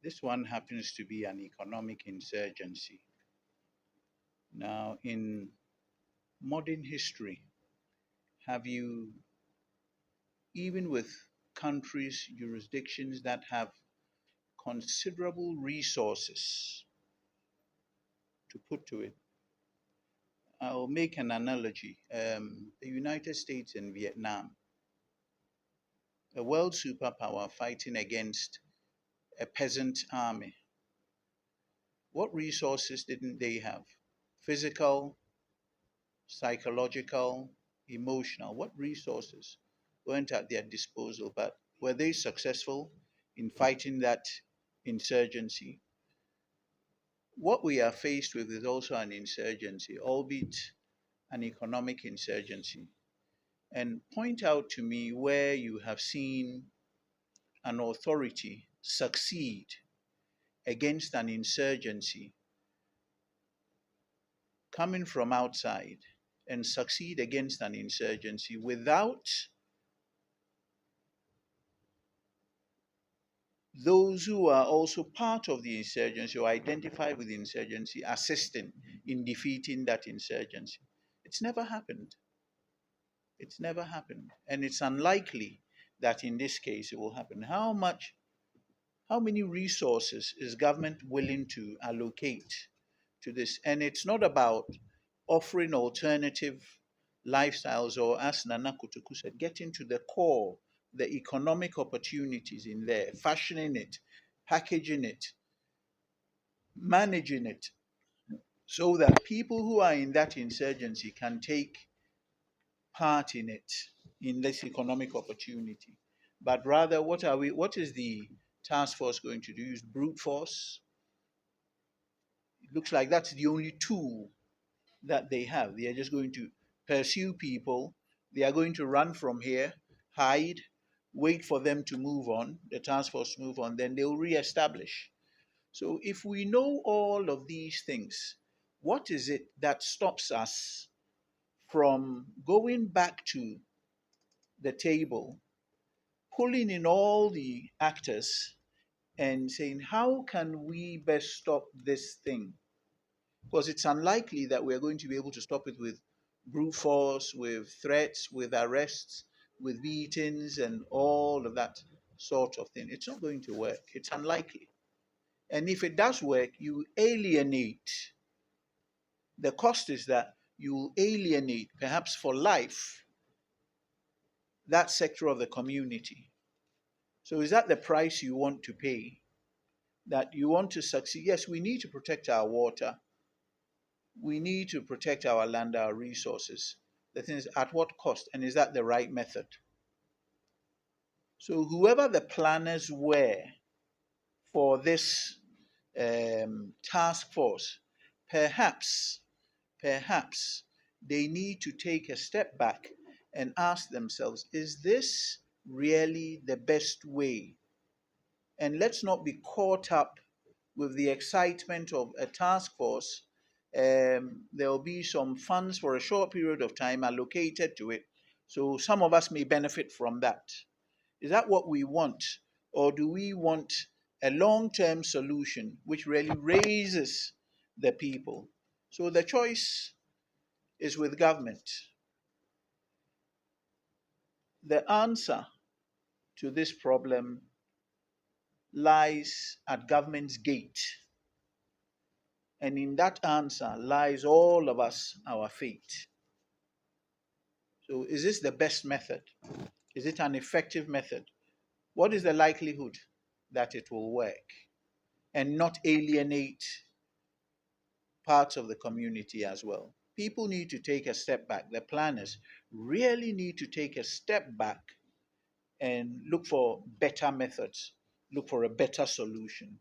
This one happens to be an economic insurgency. Now, in modern history, have you, even with countries, jurisdictions that have considerable resources to put to it, I'll make an analogy. The United States and Vietnam, a world superpower fighting against a peasant army. What resources didn't they have? Physical, psychological, emotional. What resources weren't at their disposal? But were they successful in fighting that insurgency? What we are faced with is also an insurgency, albeit an economic insurgency. And point out to me where you have seen an authority succeed against an insurgency coming from outside and succeed against an insurgency without those who are also part of the insurgency or identified with the insurgency assisting in defeating that insurgency. It's never happened. It's never happened. And it's unlikely that in this case it will happen. How many resources is government willing to allocate to this? And it's not about offering alternative lifestyles or, as Nana Kutuku said, getting to the core, the economic opportunities in there, fashioning it, packaging it, managing it, so that people who are in that insurgency can take part in it, in this economic opportunity. But rather, what is the task force going to do? Use brute force? It looks like that's the only tool that they have. They are just going to pursue people. They are going to run from here, hide, wait for them to move on, the task force move on, then they'll re-establish. So if we know all of these things, what is it that stops us from going back to the table, pulling in all the actors and saying, how can we best stop this thing? Because it's unlikely that we're going to be able to stop it with brute force, with threats, with arrests, with beatings, and all of that sort of thing. It's not going to work. It's unlikely. And if it does work, you alienate. The cost is that you alienate, perhaps for life, that sector of the community. So is that the price you want to pay? That you want to succeed? Yes, we need to protect our water. We need to protect our land, our resources. The thing is, at what cost? And is that the right method? So whoever the planners were for this task force, perhaps they need to take a step back and ask themselves, is this really the best way? And let's not be caught up with the excitement of a task force. There will be some funds for a short period of time allocated to it. So some of us may benefit from that. Is that what we want? Or do we want a long-term solution which really raises the people? So the choice is with government. The answer to this problem lies at government's gate. And in that answer lies all of us, our fate. So is this the best method? Is it an effective method? What is the likelihood that it will work and not alienate parts of the community as well? People need to take a step back. The planners really need to take a step back and look for better methods, look for a better solution.